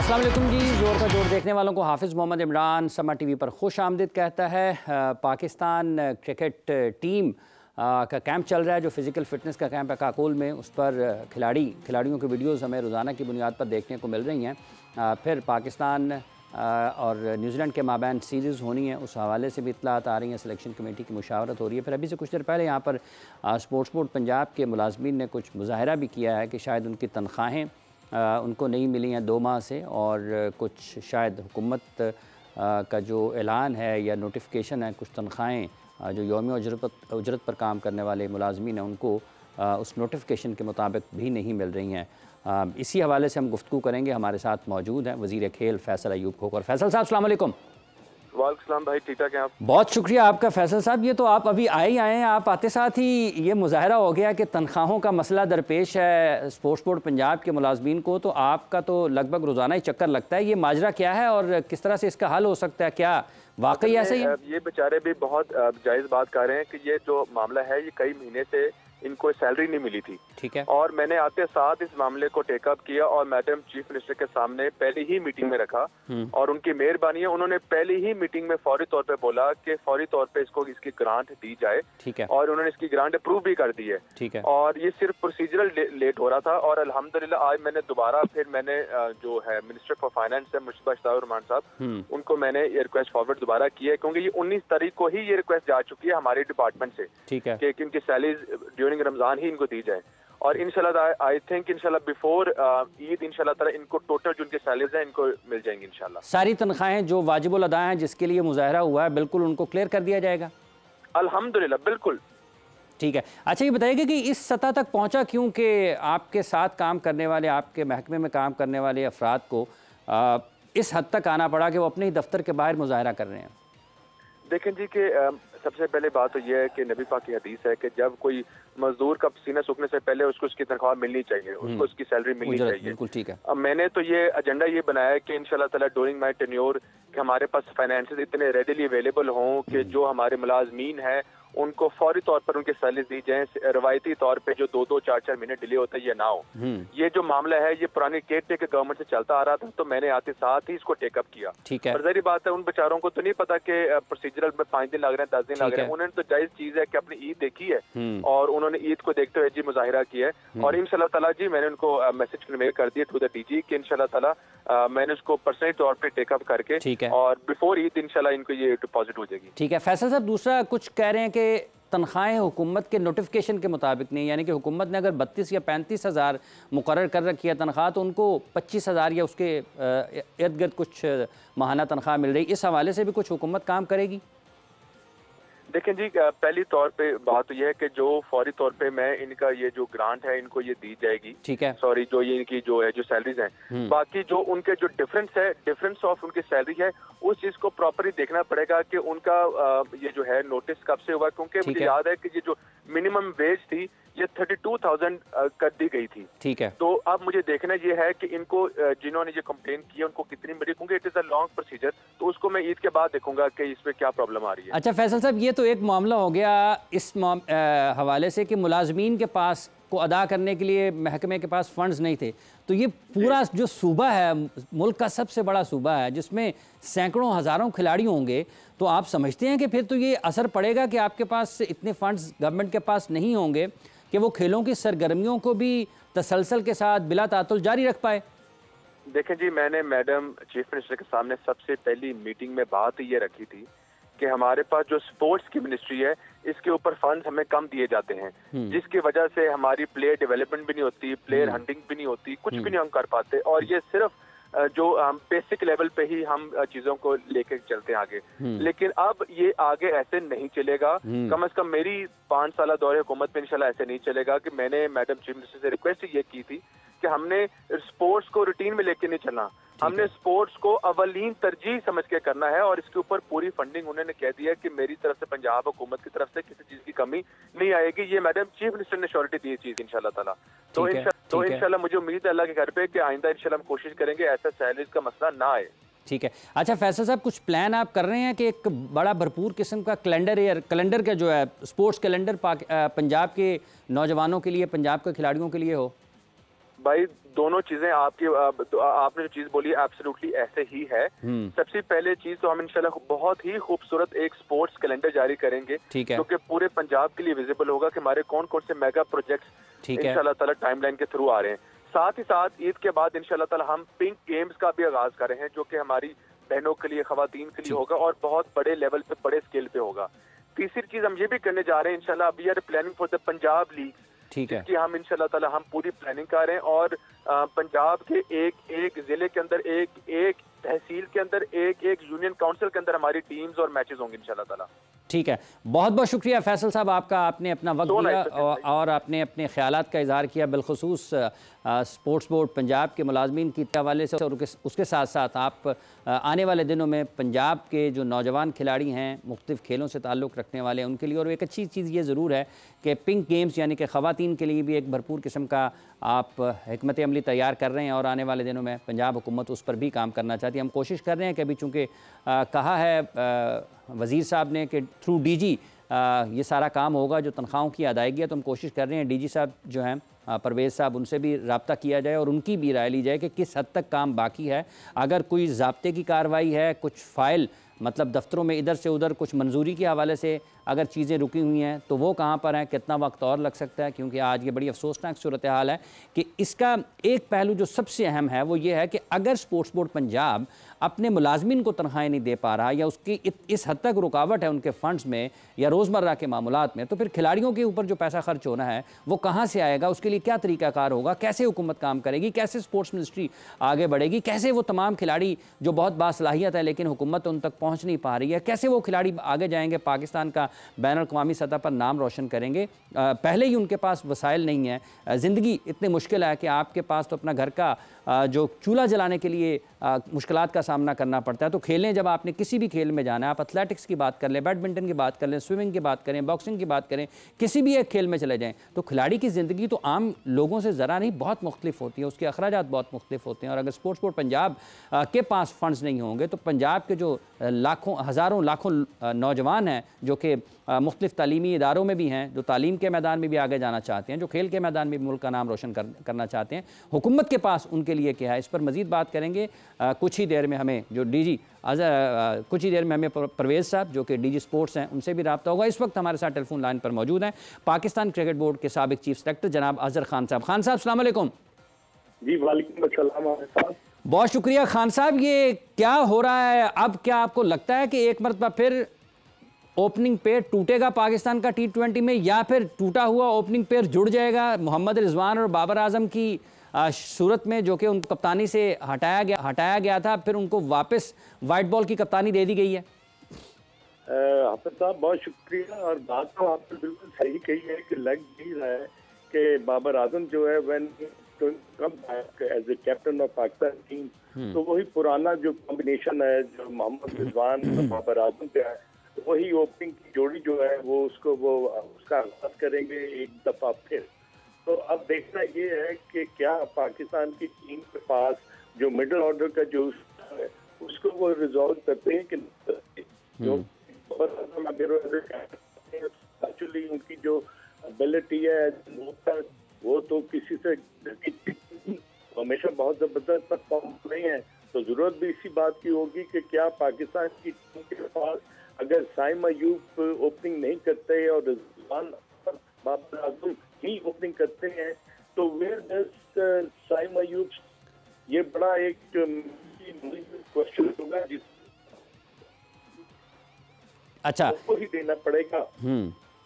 अस्सलाम वालेकुम जी। जोर का जोर देखने वालों को हाफिज़ मोहम्मद इमरान समा टीवी पर खुश आमदीद कहता है। पाकिस्तान क्रिकेट टीम का कैंप चल रहा है, जो फ़िज़िकल फ़िटनेस का कैंप है काकोल में। उस पर खिलाड़ियों की वीडियोज़ हमें रोज़ाना की बुनियाद पर देखने को मिल रही हैं। फिर पाकिस्तान और न्यूजीलैंड के माबैन सीरीज़ होनी है, उस हवाले से भी इत्तलात आ रही हैं। सिलेक्शन कमेटी की मुशावरत हो रही है। फिर अभी से कुछ देर पहले यहाँ पर स्पोर्ट्स बोर्ड पंजाब के मुलाजमीन ने कुछ मुज़ाहरा भी किया है कि शायद उनकी तनख्वाहें उनको नहीं मिली हैं 2 माह से, और कुछ शायद हुकूमत का जो ऐलान है या नोटिफिकेशन है, कुछ तनख्वाहें जो यौमी उजरत पर काम करने वाले मुलाजमीन हैं उनको उस नोटिफिकेशन के मुताबिक भी नहीं मिल रही हैं। इसी हवाले से हम गुफ्तगू करेंगे। हमारे साथ मौजूद हैं वज़ीर खेल फैसल अयूब खोखर। फैसल साहब अस्सलाम वालेकुम। वालेकुम भाई, ठीक ठाक हैं आप? बहुत शुक्रिया आपका फैसल साहब। ये तो आप अभी आए हैं, आप आते साथ ही ये मुज़ाहरा हो गया कि तनख्वाहों का मसला दरपेश है स्पोर्ट्स बोर्ड पंजाब के मुलाजमीन को। तो आपका तो लगभग रोज़ाना ही चक्कर लगता है। ये माजरा क्या है और किस तरह से इसका हल हो सकता है? क्या वाकई ऐसा ही है? ये बेचारे भी बहुत जायज़ बात कर रहे हैं कि ये जो मामला है ये कई महीने से इनको सैलरी नहीं मिली थी। ठीक है। और मैंने आते साथ इस मामले को टेकअप किया और मैडम चीफ मिनिस्टर के सामने पहले ही मीटिंग में रखा। और उनकी मेहरबानी है, उन्होंने पहले ही मीटिंग में फौरी तौर पे बोला कि फौरी तौर पे इसको इसकी ग्रांट दी जाए। ठीक है। और उन्होंने इसकी ग्रांट अप्रूव भी कर दी है। ठीक है। और ये सिर्फ प्रोसीजरल लेट हो रहा था। और अल्हम्दुलिल्लाह आज मैंने दोबारा मैंने जो है मिनिस्टर फॉर फाइनेंस है मुश्तबा इश्ताक रहमान साहब, उनको मैंने ये रिक्वेस्ट फॉरवर्ड दोबारा की है, क्योंकि ये 19 तारीख को ही ये रिक्वेस्ट जा चुकी है हमारे डिपार्टमेंट से। ठीक है। कि इनकी सैलरीज ड्यूरिंग रमजान ही इनको दी जाए। और इंशाल्लाह आई थिंक इंशाल्लाह बिफोर ईद इंशाल्लाह ताला इनको टोटल जो इनके सैलरीज हैं इनको मिल जाएंगी इंशाल्लाह। सारी तनख्वाहें जो वाजिबुल अदा हैं जिसके लिए मुज़ाहरा हुआ है बिल्कुल उनको क्लियर कर दिया जाएगा? अल्हम्दुलिल्लाह बिल्कुल। ठीक है। अच्छा, ये बताइएगा कि इस सतह तक पहुंचा क्यों कि आपके साथ काम करने वाले, आपके महकमे में काम करने वाले अफराद को इस हद तक आना पड़ा कि वो अपने ही दफ्तर के बाहर मुज़ाहरा कर रहे हैं? देखें जी कि सबसे पहले बात तो यह है कि नबी पाक की हदीस है कि जब कोई मजदूर का पसीना सूखने से पहले उसको उसकी तनख्वाह मिलनी चाहिए, उसको उसकी सैलरी मिलनी चाहिए। बिल्कुल ठीक है। अब मैंने तो ये एजेंडा ये बनाया कि इंशाल्लाह ताला ड्यूरिंग माय टेन्योर कि हमारे पास फाइनेंसेस इतने रेडिली अवेलेबल हों कि जो हमारे मुलाजमीन हैं उनको फौरी तौर पर उनकी सैलरी दी जाए। रवायती तौर पे जो 2-2, 4-4 महीने डिले होता है ये ना हो। ये जो मामला है ये पुरानी केयर टेकर गवर्नमेंट से चलता आ रहा था, तो मैंने आते साथ ही इसको टेकअप किया। ठीक है। और ज़ाहिर बात है उन बेचारों को तो नहीं पता कि प्रोसीजरल में 5 दिन लग रहे हैं, 10 दिन लग रहे हैं। उन्होंने तो जायज चीज है कि अपनी ईद देखी है और उन्होंने ईद को देखते हुए जी मुजाहिरा किया है। और इंशाल्लाह ताला जी मैंने उनको मैसेज कन्वे कर दिया टू द डीजी कि इंशाल्लाह ताला मैंने उसको पर्सनल तौर पे टेकअप करके, ठीक है, और बिफोर ईद इंशाल्लाह इनको ये डिपॉजिट हो जाएगी। ठीक है। फैसल साहब, दूसरा कुछ कह रहे हैं कि तनख्वाहें हुकूमत के नोटिफिकेशन के मुताबिक नहीं, यानी कि हुकूमत ने अगर 32 या 35 हज़ार मुकर्रर कर रखी है तनख्वाह, तो उनको 25 हज़ार या उसके इर्द गिर्द कुछ माहाना तनख्वाह मिल रही। इस हवाले से भी कुछ हुकूमत काम करेगी? देखें जी, पहली तौर पे बात तो यह है कि जो फौरी तौर पे मैं इनका ये जो ग्रांट है इनको ये दी जाएगी। ठीक है। सॉरी, जो ये इनकी जो है जो सैलरीज हैं, बाकी जो उनके जो डिफरेंस ऑफ उनकी सैलरी है उस चीज को प्रॉपरली देखना पड़ेगा कि उनका ये जो है नोटिस कब से हुआ, क्योंकि मुझे याद है कि ये जो मिनिमम वेज थी ये 32,000 कर दी गई थी। ठीक है। तो अब मुझे देखना ये है कि इनको जिन्होंने ये कंप्लेन की उनको कितनी मिली, क्योंकि it is a long procedure, तो उसको मैं ईद के बाद देखूंगा कि इसमें क्या प्रॉब्लम आ रही है। अच्छा फैसल साहब, ये तो एक मामला हो गया इस हवाले से कि मुलाजमीन के पास को अदा करने के लिए महकमे के पास फंड्स नहीं थे। तो ये पूरा जो सूबा है, मुल्क का सबसे बड़ा सूबा है जिसमें सैकड़ों हज़ारों खिलाड़ी होंगे, तो आप समझते हैं कि फिर तो ये असर पड़ेगा कि आपके पास इतने फंड्स गवर्नमेंट के पास नहीं होंगे कि वो खेलों की सरगर्मियों को भी तसलसल के साथ बिला तातुल जारी रख पाए? देखें जी, मैंने मैडम चीफ मिनिस्टर के सामने सबसे पहली मीटिंग में बात ये रखी थी कि हमारे पास जो स्पोर्ट्स की मिनिस्ट्री है इसके ऊपर फंड्स हमें कम दिए जाते हैं, जिसकी वजह से हमारी प्लेयर डेवलपमेंट भी नहीं होती, प्लेयर हंटिंग भी नहीं होती, कुछ भी नहीं हम कर पाते। और ये सिर्फ जो हम बेसिक लेवल पे ही हम चीजों को लेकर चलते हैं आगे। लेकिन अब ये आगे ऐसे नहीं चलेगा। कम से कम मेरी 5 साल दौरे हुकूमत में इंशाल्लाह ऐसे नहीं चलेगा। कि मैंने मैडम चीफ मिनिस्टर से रिक्वेस्ट ये की थी कि हमने स्पोर्ट्स को रूटीन में लेके नहीं चलना, हमने स्पोर्ट्स को अवलीन तरजीह समझ के करना है। और इसके ऊपर पूरी फंडिंग उन्होंने कह दिया कि मेरी तरफ से पंजाब हुकूमत की तरफ से किसी चीज की कमी नहीं आएगी। ये मैडम चीफ मिनिस्टर ने श्योरिटी दी चीज इंशाल्लाह ताला। तो इंशाल्लाह मुझे उम्मीद है अल्लाह के घर पे कि आइंदा इंशाल्लाह हम कोशिश करेंगे ऐसा सैलरीज का मसला ना आए। ठीक है। अच्छा फैसल साहब, कुछ प्लान आप कर रहे हैं कि एक बड़ा भरपूर किस्म का कैलेंडर का जो है स्पोर्ट्स कैलेंडर पंजाब के नौजवानों के लिए, पंजाब के खिलाड़ियों के लिए हो? भाई दोनों चीजें आपने जो चीज बोली एब्सोल्युटली ऐसे ही है। सबसे पहले चीज तो हम इंशाल्लाह बहुत ही खूबसूरत एक स्पोर्ट्स कैलेंडर जारी करेंगे जो कि पूरे पंजाब के लिए विजिबल होगा कि हमारे कौन कौन से मेगा प्रोजेक्ट्स इंशाल्लाह ताला टाइमलाइन के थ्रू आ रहे हैं। साथ ही साथ ईद के बाद इंशाल्लाह ताला हम पिंक गेम्स का भी आगाज कर रहे हैं जो कि हमारी बहनों के लिए, खवातीन के लिए होगा और बहुत बड़े लेवल पे, बड़े स्केल पे होगा। तीसरी चीज हम ये भी करने जा रहे हैं इंशाल्लाह, we are planning for the Punjab league, जिसकी हम इंशाल्लाह ताला हम पूरी प्लानिंग कर रहे हैं और पंजाब के एक एक जिले के अंदर, एक एक तहसील के अंदर, एक एक यूनियन काउंसिल के अंदर हमारी टीम्स और मैचेस होंगे इंशाल्लाह ताला। ठीक है, बहुत बहुत शुक्रिया फैसल साहब आपका, आपने अपना वक्त दिया और आपने अपने ख्यालात का इजहार किया, बिलखुसूस स्पोर्ट्स बोर्ड पंजाब के मुलाजमीन की हवाले से, और उसके साथ साथ आप आने वाले दिनों में पंजाब के जो नौजवान खिलाड़ी हैं, मुख्तलिफ़ खेलों से ताल्लुक़ रखने वाले, उनके लिए। और एक अच्छी चीज़ ये ज़रूर है कि पिंक गेम्स यानी कि ख़वातीन के लिए भी एक भरपूर किस्म का आप हिकमत अमली तैयार कर रहे हैं और आने वाले दिनों में पंजाब हुकूमत उस पर भी काम करना चाहती है। हम कोशिश कर रहे हैं कि अभी चूँकि कहा है वज़ीर साहब ने कि थ्रू डीजी ये सारा काम होगा, जो तनख्वाहों की अदायगी है, तो हम कोशिश कर रहे हैं डीजी साहब जो हैं परवेज़ साहब, उनसे भी रब्ता किया जाए और उनकी भी राय ली जाए कि किस हद तक काम बाकी है। अगर कोई ज़ाब्ते की कार्रवाई है, कुछ फ़ाइल मतलब दफ्तरों में इधर से उधर कुछ मंजूरी के हवाले से अगर चीज़ें रुकी हुई हैं तो वो कहाँ पर हैं, कितना वक्त और लग सकता है, क्योंकि आज ये बड़ी अफसोसनाक सूरत हाल है कि इसका एक पहलू जो सबसे अहम है वो ये है कि अगर स्पोर्ट्स बोर्ड पंजाब अपने मुलाजमीन को तनख्वाहें नहीं दे पा रहा या उसकी इस हद तक रुकावट है उनके फंड्स में या रोज़मर्रा के मामलात में, तो फिर खिलाड़ियों के ऊपर जो पैसा खर्च होना है वो कहाँ से आएगा, उसके लिए क्या तरीक़ाकार होगा, कैसे हुकूमत काम करेगी, कैसे स्पोर्ट्स मिनिस्ट्री आगे बढ़ेगी, कैसे वो तमाम खिलाड़ी जो बहुत बासलाहियत है लेकिन हुकूमत उन तक पहुँच नहीं पा रही है, कैसे वो खिलाड़ी आगे जाएंगे, पाकिस्तान का बैनुल-अक़वामी सतह पर नाम रोशन करेंगे। पहले ही उनके पास वसाइल नहीं है, ज़िंदगी इतनी मुश्किल है कि आपके पास तो अपना घर का जो चूल्हा जलाने के लिए मुश्किलात का सामना करना पड़ता है। तो खेलें, जब आपने किसी भी खेल में जाना है, आप एथलेटिक्स की बात कर लें, बैडमिंटन की बात कर लें, स्विमिंग की बात करें, बॉक्सिंग की बात करें, किसी भी एक खेल में चले जाएं, तो खिलाड़ी की ज़िंदगी तो आम लोगों से ज़रा नहीं बहुत मुख्तलिफ होती है, उसके अखराजात बहुत मुख्तलिफ होते हैं। और अगर स्पोर्ट्स बोर्ड पंजाब के पास फंड्स नहीं होंगे तो पंजाब के जो लाखों हज़ारों लाखों नौजवान हैं जो कि मुख्तलिफ तालीमी इदारों में भी हैं, जो तालीम के मैदान में भी आगे जाना चाहते हैं, जो खेल के मैदान में भी मुल्क का नाम रोशन करना चाहते हैं, हुकूमत के पास उनके लिए क्या है, इस पर मज़ीद बात करेंगे। कुछ ही देर में हमें जो डीजी कुछ ही देर में हमें परवेज़ साहब जो कि डीजी स्पोर्ट्स हैं उनसे भी रब्ता होगा। इस वक्त हमारे साथ टेलीफोन लाइन पर मौजूद हैं पाकिस्तान क्रिकेट बोर्ड के साबिक चीफ सेलेक्टर जनाब अजहर खान साहब। खान साहब अस्सलाम वालेकुम। जी वालेकुम अस्सलाम। बहुत शुक्रिया खान साहब, ये क्या हो रहा है अब? क्या आपको लगता है कि एक मरतबा फिर ओपनिंग पेयर टूटेगा पाकिस्तान का T20 में, या फिर टूटा हुआ ओपनिंग पेयर जुड़ जाएगा मोहम्मद रिजवान और बाबर आजम की सूरत में, जो कि उन कप्तानी से हटाया गया था, फिर उनको वापस वाइट बॉल की कप्तानी दे दी गई है? हाफिज साहब बहुत शुक्रिया, और बात तो आपने बिल्कुल सही कही है कि लग नहीं रहा है कि बाबर आजम जो है when come as a captain of Pakistan team, तो वही पुराना जो कॉम्बिनेशन है जो मोहम्मद रिजवान और बाबर आजम पे है, वही ओपनिंग की जोड़ी जो है वो उसका आगाज करेंगे एक दफा फिर। तो अब देखना ये है कि क्या पाकिस्तान की टीम के पास जो मिडिल ऑर्डर का जो है उसको वो रिजॉल्व करते हैं कि जो एक्चुअली उनकी जो एबिलिटी है वो तो किसी से हमेशा बहुत जबरदस्त परफॉर्म नहीं है। तो जरूरत भी इसी बात की होगी कि क्या पाकिस्तान की टीम के पास अगर साइम अयूब ओपनिंग नहीं करते और रिजवान बाबर आजम ही ओपनिंग करते हैं तो वेयर डज साइम अयूब, ये बड़ा एक क्वेश्चन होगा जिस अच्छा को ही देना पड़ेगा।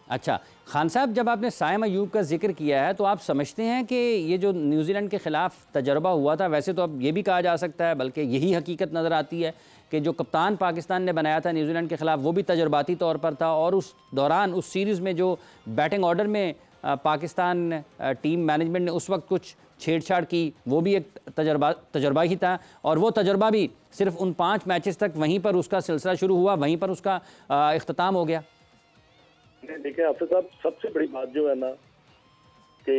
अच्छा खान साहब, जब आपने साइम अयूब का जिक्र किया है तो आप समझते हैं कि ये जो न्यूजीलैंड के ख़िलाफ़ तजर्बा हुआ था, वैसे तो अब ये भी कहा जा सकता है, बल्कि यही हकीकत नज़र आती है कि जो कप्तान पाकिस्तान ने बनाया था न्यूजीलैंड के ख़िलाफ़ वो भी तजर्बाती तौर पर था, और उस दौरान उस सीरीज़ में जो बैटिंग ऑर्डर में पाकिस्तान टीम मैनेजमेंट ने उस वक्त कुछ छेड़छाड़ की वो भी एक तजर्बा ही था, और वो तजर्बा भी सिर्फ उन 5 मैचेस तक वहीं पर उसका सिलसिला शुरू हुआ, वहीं पर उसका इख्तिताम हो गया। देखिए हाफिज साहब, सबसे बड़ी बात जो है ना कि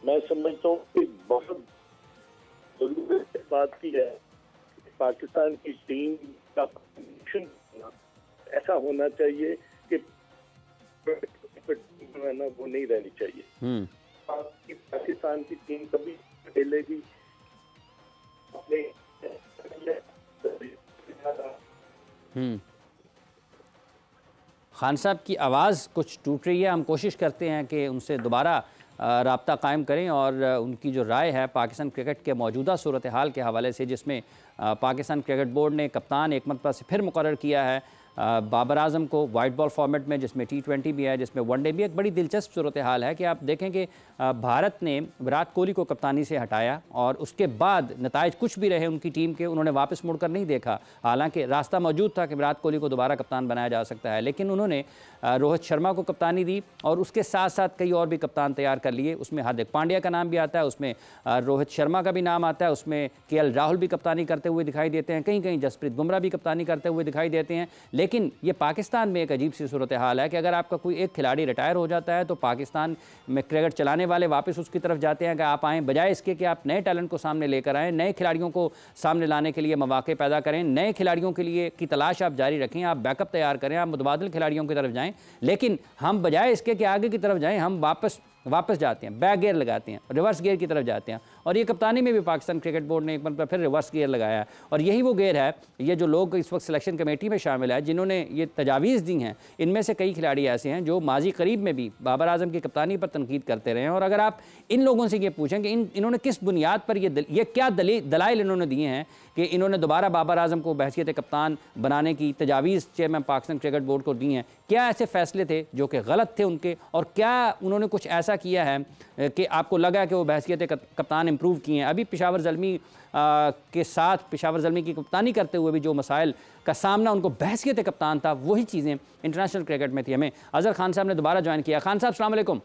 मैं समझता हूँ कि बहुत जरूरी बात की है कि पाकिस्तान की टीम का ऐसा होना चाहिए कि है ना वो नहीं रहनी चाहिए। कि पाकिस्तान की टीम कभी खेलेगी अपने खान साहब की आवाज़ कुछ टूट रही है। हम कोशिश करते हैं कि उनसे दोबारा राब्ता कायम करें और उनकी जो राय है पाकिस्तान क्रिकेट के मौजूदा सूरत हाल के हवाले से, जिसमें पाकिस्तान क्रिकेट बोर्ड ने कप्तान एक मरतबा से फिर मुकर्रर किया है बाबर आजम को वाइट बॉल फॉर्मेट में, जिसमें T20 भी है, जिसमें वनडे भी। एक बड़ी दिलचस्प सूरत हाल है कि आप देखें कि भारत ने विराट कोहली को कप्तानी से हटाया और उसके बाद नताइज कुछ भी रहे उनकी टीम के, उन्होंने वापस मुड़कर नहीं देखा। हालांकि रास्ता मौजूद था कि विराट कोहली को दोबारा कप्तान बनाया जा सकता है, लेकिन उन्होंने रोहित शर्मा को कप्तानी दी और उसके साथ साथ कई और भी कप्तान तैयार कर लिए। उसमें हार्दिक पांड्या का नाम भी आता है, उसमें रोहित शर्मा का भी नाम आता है, उसमें KL राहुल भी कप्तानी करते हुए दिखाई देते हैं, कहीं कहीं जसप्रीत बुमराह भी कप्तानी करते हुए दिखाई देते हैं। लेकिन ये पाकिस्तान में एक अजीब सी सूरत हाल है कि अगर आपका कोई एक खिलाड़ी रिटायर हो जाता है तो पाकिस्तान में क्रिकेट चलाने वाले वापस उसकी तरफ जाते हैं कि आप आएँ, बजाय इसके कि आप नए टैलेंट को सामने लेकर आएँ, नए खिलाड़ियों को सामने लाने के लिए मौके पैदा करें, नए खिलाड़ियों के लिए की तलाश आप जारी रखें, आप बैकअप तैयार करें, आप मुतबादिल खिलाड़ियों की तरफ जाएँ। लेकिन हम बजाय इसके कि आगे की तरफ जाएं, हम वापस जाते हैं, बैक गियर लगाते हैं, रिवर्स गियर की तरफ जाते हैं। और ये कप्तानी में भी पाकिस्तान क्रिकेट बोर्ड ने एक बार फिर रिवर्स गियर लगाया। और यही वो गियर है, ये जो लोग इस वक्त सिलेक्शन कमेटी में शामिल है जिन्होंने ये तजावीज़ दी हैं, इनमें से कई खिलाड़ी ऐसे हैं जो माजी करीब में भी बाबर आजम की कप्तानी पर तनकीद करते रहे हैं। और अगर आप इन लोगों से ये पूछें कि इन्होंने किस बुनियाद पर ये क्या दलाइल इन्होंने दिए हैं कि इन्होंने दोबारा बाबर आजम को बहसीयत कप्तान बनाने की तजावीज़ चेयरमैन पाकिस्तान क्रिकेट बोर्ड को दी हैं, क्या ऐसे फैसले थे जो कि गलत थे उनके, और क्या उन्होंने कुछ ऐसा किया है कि आपको लगा कि वो बहसीयत कप्तान इम्प्रूव किए हैं? अभी पेशावर ज़ल्मी के साथ पेशावर ज़ल्मी की कप्तानी करते हुए भी जो मसाइल का सामना उनको बहसीयत कप्तान था, वही चीज़ें इंटरनेशनल क्रिकेट में थी। हमें अज़हर खान साहब ने दोबारा ज्वाइन किया। खान साहब अस्सलाम वालेकुम।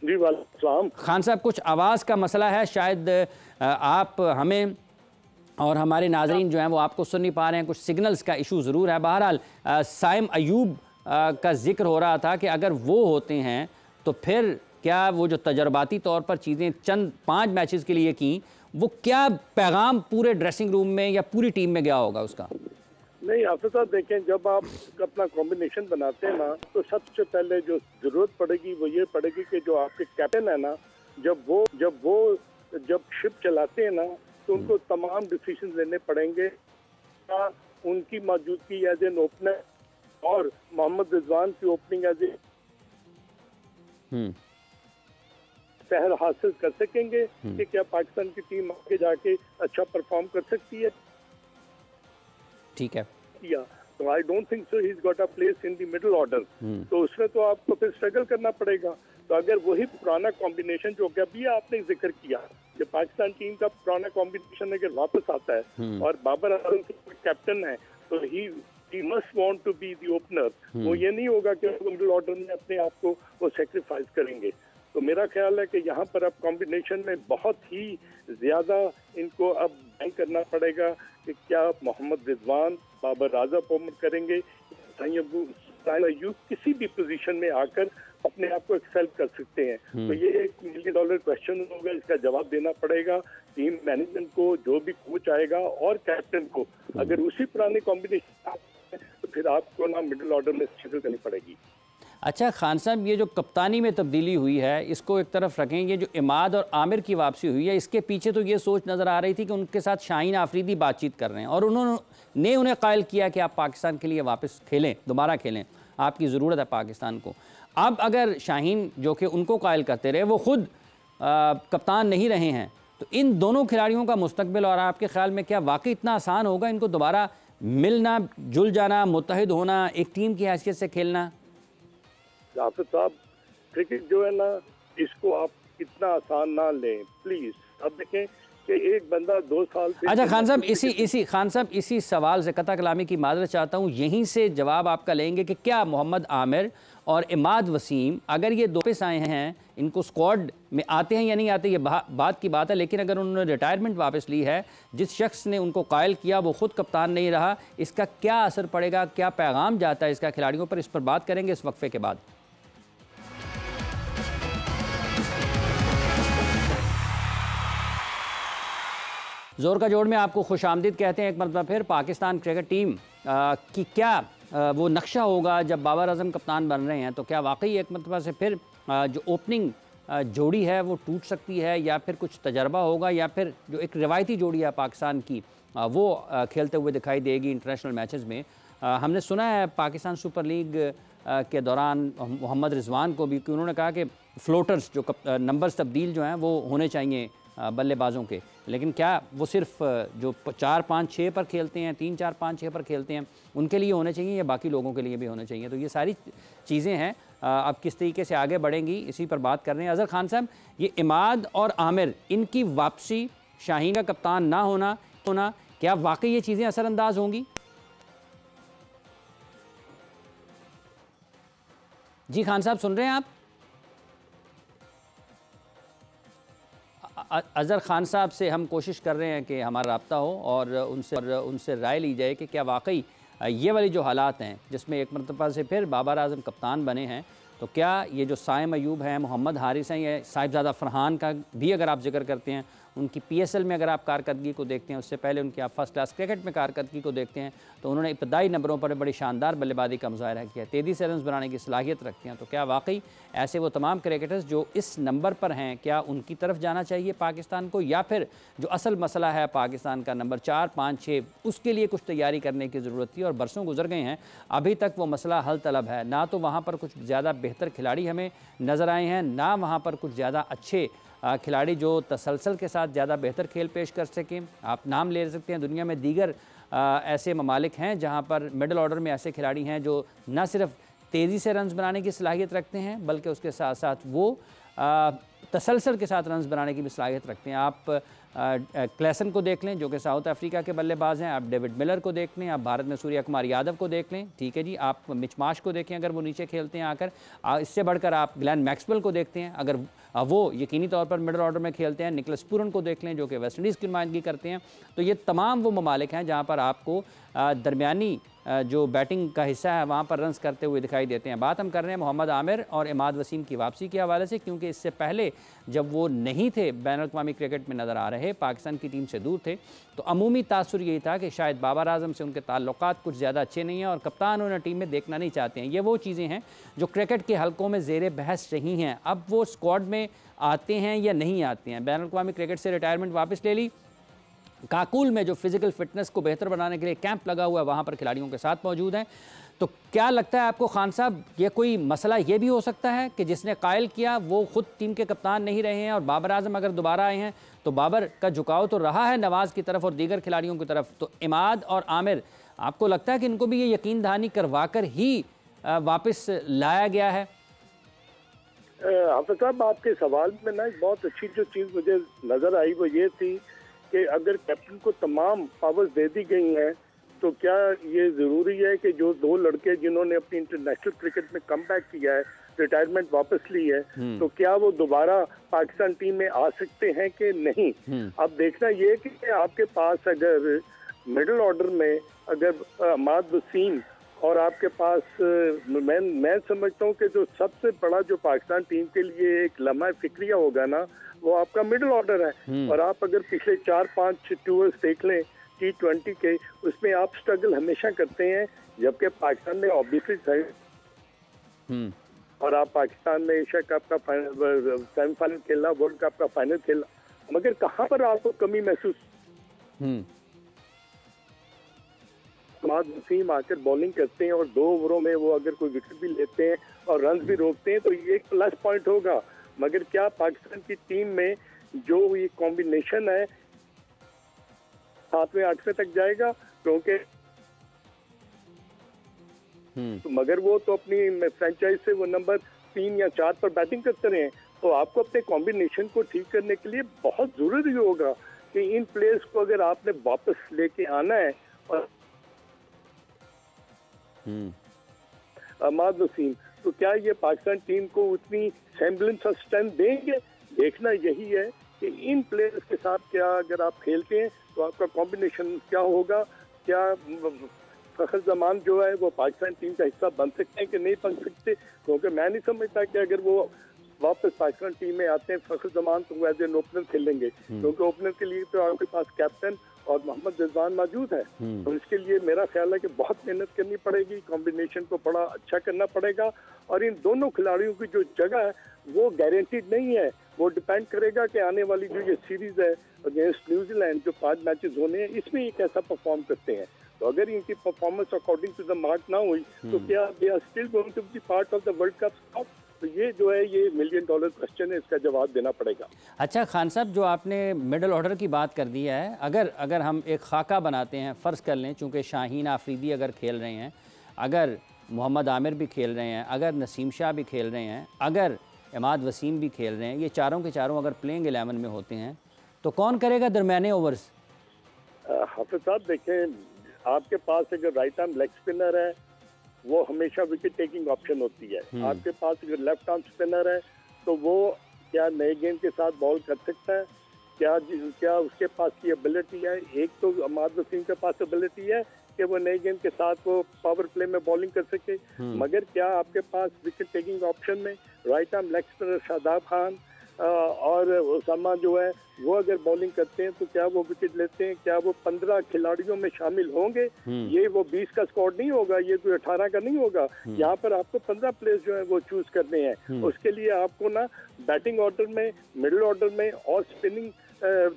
जी वालेकुम। खान साहब कुछ आवाज़ का मसला है, शायद आप हमें और हमारे नाजरीन जो हैं वो आपको सुन नहीं पा रहे हैं, कुछ सिग्नल्स का इशू ज़रूर है। बहरहाल साइम अयूब का जिक्र हो रहा था कि अगर वो होते हैं तो फिर क्या वो जो तजर्बाती तौर पर चीज़ें चंद 5 मैचेस के लिए की, वो क्या पैगाम पूरे ड्रेसिंग रूम में या पूरी टीम में गया होगा उसका? नहीं हाफिज साहब, देखें, जब आप अपना कॉम्बिनेशन बनाते हैं ना, तो सबसे पहले जो ज़रूरत पड़ेगी वो ये पड़ेगी कि जो आपके कैप्टन है ना, जब शिप चलाते हैं ना, तो उनको तमाम डिसीजन लेने पड़ेंगे। उनकी मौजूदगी एज एन ओपनर और मोहम्मद रिजवान की ओपनिंग एज ए शहर हासिल कर सकेंगे कि क्या पाकिस्तान की टीम आगे जाके अच्छा परफॉर्म कर सकती है। ठीक है, तो I don't think so he is got a place in the middle order. तो उसमें तो आपको फिर स्ट्रगल करना पड़ेगा। तो अगर वही पुराना कॉम्बिनेशन जो कि अभी आपने जिक्र किया कि पाकिस्तान टीम का पुराना कॉम्बिनेशन अगर वापस आता है और बाबर आजम कैप्टन है, तो he must want to be the opener. वो ये नहीं होगा कि वो मिडिल ऑर्डर में अपने आप को वो सेक्रीफाइस करेंगे। तो मेरा ख्याल है कि यहाँ पर अब कॉम्बिनेशन में बहुत ही ज्यादा इनको अब बैंक करना पड़ेगा कि क्या मोहम्मद रिजवान बाबर आजम ओपन करेंगे, अयूब किसी भी पोजीशन में आकर अपने आप को एक्सेल कर सकते हैं। तो ये $1 मिलियन क्वेश्चन होगा, इसका जवाब देना पड़ेगा टीम मैनेजमेंट को, जो भी कोच आएगा, और कैप्टन को। अगर उसी पुराने कॉम्बिनेशन तो फिर आपको ना मिडिल ऑर्डर में स्ट्रगल करनी पड़ेगी। अच्छा खान साहब, ये जो कप्तानी में तब्दीली हुई है इसको एक तरफ रखें, ये जो इमाद और आमिर की वापसी हुई है, इसके पीछे तो ये सोच नज़र आ रही थी कि उनके साथ शाहीन आफरीदी बातचीत कर रहे हैं और उन्होंने उन्हें कायल किया कि आप पाकिस्तान के लिए वापस खेलें, दोबारा खेलें, आपकी ज़रूरत है पाकिस्तान को। अब अगर शाहीन जो कि उनको कायल करते रहे वो ख़ुद कप्तान नहीं रहे हैं, तो इन दोनों खिलाड़ियों का मुस्तकबिल और आपके ख्याल में क्या वाकई इतना आसान होगा इनको दोबारा मिलना, जुल जाना, मुत्तहिद होना, एक टीम की हैसियत से खेलना? हाफिज साहब, क्रिकेट जो है ना, इसको आप इतना आसान ना लें प्लीज। अब देखें कि एक बंदा 2 साल से। अच्छा खान साहब, इसी सवाल से कता कलामी की माजरत चाहता हूँ, यहीं से जवाब आपका लेंगे कि क्या मोहम्मद आमिर और इमाद वसीम अगर ये दो वापस आए हैं, इनको स्क्वाड में आते हैं या नहीं आते, ये बात की बात है, लेकिन अगर उन्होंने रिटायरमेंट वापस ली है, जिस शख्स ने उनको कायल किया वो खुद कप्तान नहीं रहा, इसका क्या असर पड़ेगा, क्या पैगाम जाता है इसका खिलाड़ियों पर? इस पर बात करेंगे इस वक्फे के बाद। जोर का जोड़ में आपको खुशामदीद कहते हैं एक मरतबा फिर। पाकिस्तान क्रिकेट टीम की क्या वो नक्शा होगा जब बाबर आजम कप्तान बन रहे हैं, तो क्या वाकई एक मरतबा से फिर जो ओपनिंग जोड़ी है वो टूट सकती है, या फिर कुछ तजर्बा होगा, या फिर जो एक रिवायती जोड़ी है पाकिस्तान की वो खेलते हुए दिखाई देगी इंटरनेशनल मैचेस में। हमने सुना है पाकिस्तान सुपर लीग के दौरान मोहम्मद रिजवान को भी कि उन्होंने कहा कि फ्लोटर्स जो नंबर्स तब्दील जो हैं वो होने चाहिए बल्लेबाजों के, लेकिन क्या वो सिर्फ जो 4-5-6 पर खेलते हैं, 3-4-5-6 पर खेलते हैं, उनके लिए होने चाहिए या बाकी लोगों के लिए भी होने चाहिए? तो ये सारी चीज़ें हैं। अब किस तरीके से आगे बढ़ेंगी इसी पर बात कर रहे हैं। अज़हर खान साहब, ये इमाद और आमिर, इनकी वापसी, शाहीन का कप्तान ना होना, क्या वाकई ये चीज़ें असरअंदाज होंगी? जी खान साहब, सुन रहे हैं आप? अज़हर खान साहब से हम कोशिश कर रहे हैं कि हमारा रब्ता हो और उनसे राय ली जाए कि क्या वाकई ये वाली जो हालात हैं जिसमें एक मरतबा से फिर बाबर आज़म कप्तान बने हैं, तो क्या ये जो साइम अयूब हैं, मोहम्मद हारिस हैं, ये साहिबजादा फरहान का भी अगर आप जिक्र करते हैं, उनकी PSL में अगर आप कारकर्दगी को देखते हैं, उससे पहले उनकी आप फर्स्ट क्लास क्रिकेट में कारकर्दगी को देखते हैं, तो उन्होंने इब्तदाई नंबरों पर बड़ी शानदार बल्लेबाजी का मुजाहरा किया, तेज़ी से रन बनाने की सलाहियत रखते हैं। तो क्या वाकई ऐसे वो तमाम क्रिकेटर्स जो इस नंबर पर हैं, क्या उनकी तरफ जाना चाहिए पाकिस्तान को, या फिर जो असल मसला है पाकिस्तान का नंबर 4, 5, 6, उसके लिए कुछ तैयारी करने की ज़रूरत थी और बरसों गुजर गए हैं, अभी तक वो मसला हल तलब है? ना तो वहाँ पर कुछ ज़्यादा बेहतर खिलाड़ी हमें नज़र आए हैं, ना वहाँ पर कुछ ज़्यादा अच्छे खिलाड़ी जो तसलसल के साथ ज़्यादा बेहतर खेल पेश कर सकें। आप नाम ले सकते हैं, दुनिया में दीगर ऐसे ममालिक हैं जहाँ पर मिडल ऑर्डर में ऐसे खिलाड़ी हैं जो न सिर्फ तेज़ी से रन्स बनाने की सलाहियत रखते हैं, बल्कि उसके साथ साथ वो तसलसल के साथ रन्स बनाने की भी सलाहियत रखते हैं। आप क्लेसन को देख लें जो कि साउथ अफ्रीका के बल्लेबाज हैं, आप डेविड मिलर को देख लें, आप भारत में सूर्य कुमार यादव को देख लें, ठीक है जी, आप मिच मार्श को देखें अगर वो नीचे खेलते हैं आकर, इससे बढ़कर आप ग्लेन मैक्सवेल को देखते हैं अगर वो यकीनी तौर पर मिडल ऑर्डर में खेलते हैं, निकोलस पूरन को देख लें जो कि वेस्ट इंडीज़ की नुमाइंदगी करते हैं। तो ये तमाम वो ममालिक हैं जहाँ पर आपको दरमियानी जो बैटिंग का हिस्सा है वहाँ पर रन्स करते हुए दिखाई देते हैं। बात हम कर रहे हैं मोहम्मद आमिर और इमाद वसीम की वापसी के हवाले से, क्योंकि इससे पहले जब वो नहीं थे बैनुल-अक़वामी क्रिकेट में नज़र आ रहे, पाकिस्तान की टीम से दूर थे, तो अमूमी तासुर यही था कि शायद बाबर आज़म से उनके ताल्लुकात कुछ ज़्यादा अच्छे नहीं हैं और कप्तान उन्हें टीम में देखना नहीं चाहते हैं। ये वो चीज़ें हैं जो क्रिकेट के हलकों में ज़ेर बहस रही हैं। अब वो स्क्वाड में आते हैं या नहीं आते हैं? बैनुल-अक़वामी क्रिकेट से रिटायरमेंट वापस ले ली, काकुल में जो फिज़िकल फ़िटनेस को बेहतर बनाने के लिए कैंप लगा हुआ है वहाँ पर खिलाड़ियों के साथ मौजूद हैं। तो क्या लगता है आपको खान साहब, ये कोई मसला ये भी हो सकता है कि जिसने कायल किया वो ख़ुद टीम के कप्तान नहीं रहे हैं और बाबर आज़म अगर दोबारा आए हैं तो बाबर का झुकाव तो रहा है नवाज़ की तरफ और दीगर खिलाड़ियों की तरफ, तो इमाद और आमिर, आपको लगता है कि इनको भी ये यकीन दहानी करवा कर ही वापस लाया गया है? हाफिज साहब, आपके सवाल में ना एक बहुत अच्छी जो चीज़ मुझे नज़र आई वो ये थी कि अगर कैप्टन को तमाम पावर्स दे दी गई हैं तो क्या ये ज़रूरी है कि जो दो लड़के जिन्होंने अपनी इंटरनेशनल क्रिकेट में कम बैक किया है, रिटायरमेंट वापस ली है, तो क्या वो दोबारा पाकिस्तान टीम में आ सकते हैं कि नहीं? अब देखना ये कि आपके पास अगर मिडिल ऑर्डर में अगर अहमद वसीम और आपके पास मैं समझता हूँ कि जो सबसे बड़ा जो पाकिस्तान टीम के लिए एक लम्हा फिक्रिया होगा ना, वो आपका मिडिल ऑर्डर है। और आप अगर पिछले 4-5 टूर्स देख लें T20 के, उसमें आप स्ट्रगल हमेशा करते हैं, जबकि पाकिस्तान में ऑब्वियसली और आप पाकिस्तान में एशिया कप का सेमीफाइनल खेला, वर्ल्ड कप का फाइनल खेला, मगर कहाँ पर आपको कमी महसूस? अहमद वसीम आकर बॉलिंग करते हैं और 2 ओवरों में वो अगर कोई विकेट भी लेते हैं और रन भी रोकते हैं तो ये एक प्लस पॉइंट होगा। मगर क्या पाकिस्तान की टीम में जो ये कॉम्बिनेशन है 7वें 8वें तक जाएगा? क्योंकि तो मगर वो तो अपनी फ्रेंचाइज से वो नंबर 3 या 4 पर बैटिंग करते रहे, तो आपको अपने कॉम्बिनेशन को ठीक करने के लिए बहुत जरूरी होगा कि इन प्लेयर्स को अगर आपने वापस लेके आना है। और अहमद वसीम, तो क्या ये पाकिस्तान टीम को उतनी सेम्बलेंस और स्ट्रेंथ देंगे? देखना यही है कि इन प्लेयर्स के साथ क्या अगर आप खेलते हैं तो आपका कॉम्बिनेशन क्या होगा, क्या फखर जमान जो है वो पाकिस्तान टीम का हिस्सा बन सकते हैं कि नहीं बन सकते? क्योंकि मैं नहीं समझता कि अगर वो वापस पाकिस्तान टीम में आते हैं फखर जमान तो एज एन ओपनर खेलेंगे, क्योंकि ओपनर के लिए तो आपके पास कैप्टन और मोहम्मद रिजवान मौजूद है। तो इसके लिए मेरा ख्याल है कि बहुत मेहनत करनी पड़ेगी, कॉम्बिनेशन को बड़ा अच्छा करना पड़ेगा। और इन दोनों खिलाड़ियों की जो जगह है वो गारंटीड नहीं है, वो डिपेंड करेगा कि आने वाली जो ये सीरीज है अगेंस्ट न्यूजीलैंड, जो 5 मैचेस होने हैं, इसमें ये कैसा परफॉर्म करते हैं। तो अगर इनकी performance according to the mark ना हुई तो क्या they are still going to be part of the World Cup squad? तो ये जो है ये $1 मिलियन क्वेश्चन है, इसका जवाब देना पड़ेगा। अच्छा खान साहब, जो आपने मिडल ऑर्डर की बात कर दी है, अगर हम एक खाका बनाते हैं, फ़र्ज़ कर लें चूँकि शाहीन आफरीदी अगर खेल रहे हैं, अगर मोहम्मद आमिर भी खेल रहे हैं, अगर नसीम शाह भी खेल रहे हैं, अगर इमाद वसीम भी खेल रहे हैं, ये चारों के चारों अगर प्लेइंग 11 में होते हैं तो कौन करेगा दरमियाने ओवर्स? हाफिज साहब देखें, आपके पास अगर राइट आर्म लेग स्पिनर है वो हमेशा विकेट टेकिंग ऑप्शन होती है। आपके पास अगर लेफ्ट आर्म स्पिनर है तो वो क्या नए गेंद के साथ बॉल कर सकता है? क्या उसके पास की एबिलिटी है? एक तो इमाद वसीम के पास एबिलिटी है कि वो नए गेंद के साथ वो पावर प्ले में बॉलिंग कर सके, मगर क्या आपके पास विकेट टेकिंग ऑप्शन में right arm leg spinner Shadab Khan और उसामा जो है वो अगर बॉलिंग करते हैं तो क्या वो विकेट लेते हैं? क्या वो 15 खिलाड़ियों में शामिल होंगे? ये वो 20 का स्क्वाड नहीं होगा, ये कोई 18 का नहीं होगा। यहाँ पर आपको 15 प्लेयर्स जो है वो चूज करने हैं। उसके लिए आपको ना बैटिंग ऑर्डर में, मिडिल ऑर्डर में और स्पिनिंग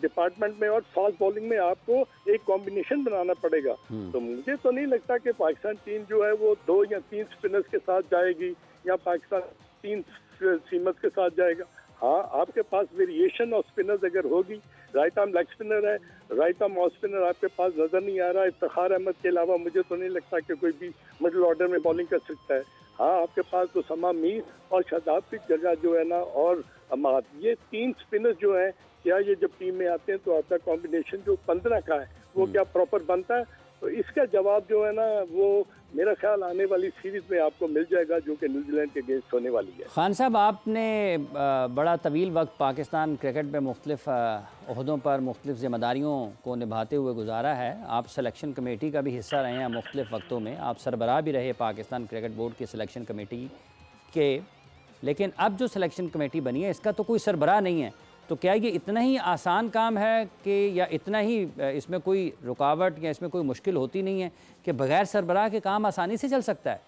डिपार्टमेंट में और फास्ट बॉलिंग में आपको एक कॉम्बिनेशन बनाना पड़ेगा। तो मुझे तो नहीं लगता कि पाकिस्तान टीम जो है वो 2 या 3 स्पिनर्स के साथ जाएगी या पाकिस्तान 3 सीमर्स के साथ जाएगा। हाँ, आपके पास वेरिएशन ऑफ स्पिनर्स अगर होगी, राइट आर्म लेग स्पिनर है, राइट आर्म ऑफ स्पिनर आपके पास नजर नहीं आ रहा है। इफ्तिखार अहमद के अलावा मुझे तो नहीं लगता कि कोई भी मिडिल ऑर्डर में बॉलिंग कर सकता है। हाँ, आपके पास तो समा मीर और शादाब की जगह जो है ना, और अमाद, ये 3 स्पिनर्स जो हैं, क्या ये जब टीम में आते हैं तो आपका कॉम्बिनेशन जो 15 का है वो क्या प्रॉपर बनता है? तो इसका जवाब जो है ना वो मेरा ख्याल आने वाली सीरीज में आपको मिल जाएगा, जो कि न्यूजीलैंड के अगेंस्ट होने वाली है। खान साहब, आपने बड़ा तवील वक्त पाकिस्तान क्रिकेट में मुख्तलिफ ओहदों पर मुख्तलिफ ज़िम्मेदारियों को निभाते हुए गुजारा है। आप सिलेक्शन कमेटी का भी हिस्सा रहे हैं मुख्तलिफ वक्तों में, आप सरबराह भी रहे पाकिस्तान क्रिकेट बोर्ड की सिलेक्शन कमेटी के। लेकिन अब जो सिलेक्शन कमेटी बनी है इसका तो कोई सरबराह नहीं है, तो क्या ये इतना ही आसान काम है कि या इतना ही इसमें कोई रुकावट या इसमें कोई मुश्किल होती नहीं है कि बगैर सरबराह के काम आसानी से चल सकता है?